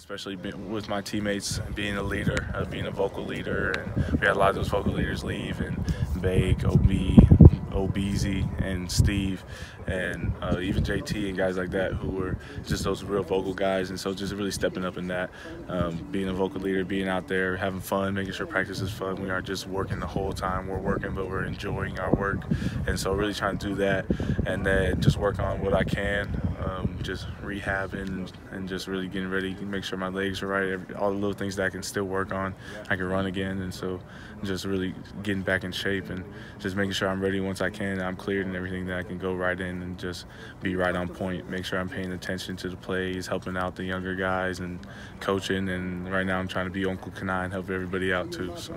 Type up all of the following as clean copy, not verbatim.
especially with my teammates, being a leader, being a vocal leader. And we had a lot of those vocal leaders leave, and Bake, OBZ, and Steve, and even JT and guys like that who were just those real vocal guys. And so just really stepping up in that, being a vocal leader, being out there, having fun, making sure practice is fun. We aren't just working the whole time. We're working, but we're enjoying our work. And so really trying to do that, and then just work on what I can, just rehabbing and just really getting ready, make sure my legs are right, all the little things that I can still work on. I can run again, and so just really getting back in shape and just making sure I'm ready once I can, I'm cleared and everything, that I can go right in and just be right on point, make sure I'm paying attention to the plays, helping out the younger guys and coaching. And right now I'm trying to be Uncle Kanai and help everybody out too. So.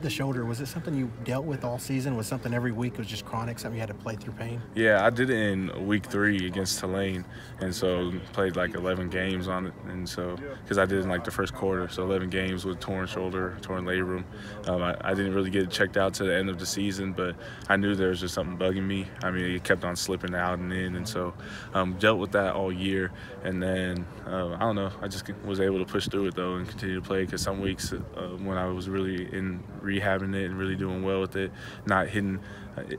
The shoulder, was it something you dealt with all season? Was something every week? Was just chronic, something you had to play through pain? Yeah, I did it in week 3 against Tulane, and so played like 11 games on it. And so, because I did it in like the first quarter, so 11 games with torn shoulder, torn labrum. I didn't really get it checked out to the end of the season, but I knew there was just something bugging me. I mean, it kept on slipping out and in, and so dealt with that all year. And then I don't know, I just was able to push through it though and continue to play, because some weeks when I was really in rehabbing it and really doing well with it, not hitting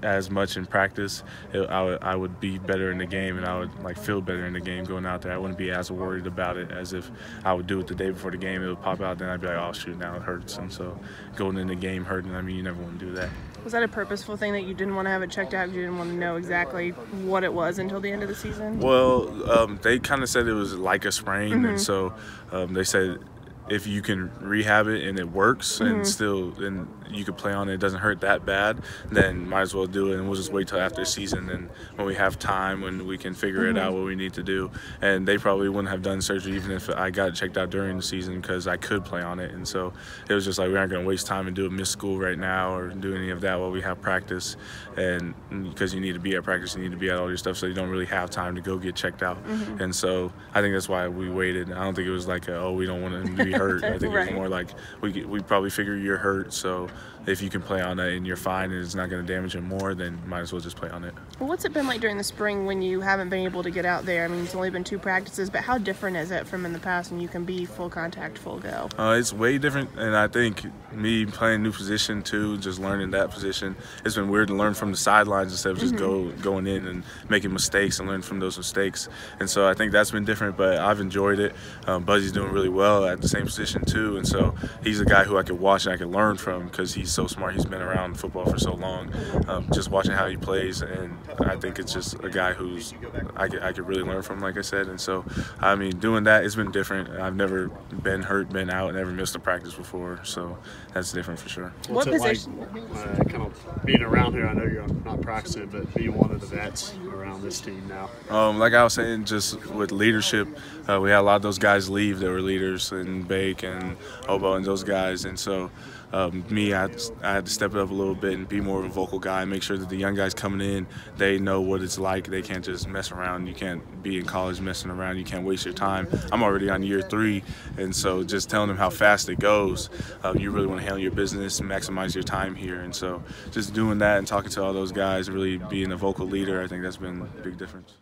as much in practice, I would be better in the game, and I would like feel better in the game going out there. I wouldn't be as worried about it as if I would do it the day before the game. It would pop out, then I'd be like, oh shoot, now it hurts. And so going in the game hurting, I mean, you never want to do that. Was that a purposeful thing, that you didn't want to have it checked out because you didn't want to know exactly what it was until the end of the season? Well, they kind of said it was like a sprain, and so they said if you can rehab it and it works and still then you could play on it, it doesn't hurt that bad, then might as well do it, and we'll just wait till after the season and when we have time, when we can figure it out what we need to do. And they probably wouldn't have done surgery even if I got it checked out during the season, because I could play on it. And so it was just like, we aren't going to waste time and do it, miss school right now or do any of that while we have practice. And because you need to be at practice, you need to be at all your stuff, so you don't really have time to go get checked out. And so I think that's why we waited. I don't think it was like oh, we don't want to be hurt. I think it was more like we probably figure you're hurt, so if you can play on it and you're fine and it's not going to damage it more, then might as well just play on it. Well, what's it been like during the spring when you haven't been able to get out there? I mean, it's only been 2 practices, but how different is it from in the past when you can be full contact, full go? It's way different, and I think me playing a new position too, just learning that position, it's been weird to learn from the sidelines instead of just going in and making mistakes and learn from those mistakes. And so I think that's been different, but I've enjoyed it. Buzzy's doing really well at the same position too, and so he's a guy who I could watch and I could learn from, because he's so smart. He's been around football for so long, just watching how he plays, and I think it's just a guy who's I could really learn from, like I said. And so I mean, doing that, it's been different. I've never been hurt, been out, never missed a practice before, so that's different for sure. What position? Like, kind of being around here, I know you're not practicing, but being one of the vets around this team now. Like I was saying, just with leadership, we had a lot of those guys leave that were leaders, and Bake and Obo and those guys. And so I had to step it up a little bit and be more of a vocal guy and make sure that the young guys coming in, they know what it's like. They can't just mess around. You can't be in college messing around. You can't waste your time. I'm already on year 3, and so just telling them how fast it goes. You really want to handle your business and maximize your time here. And so just doing that and talking to all those guys, really being a vocal leader, I think that's been a big difference.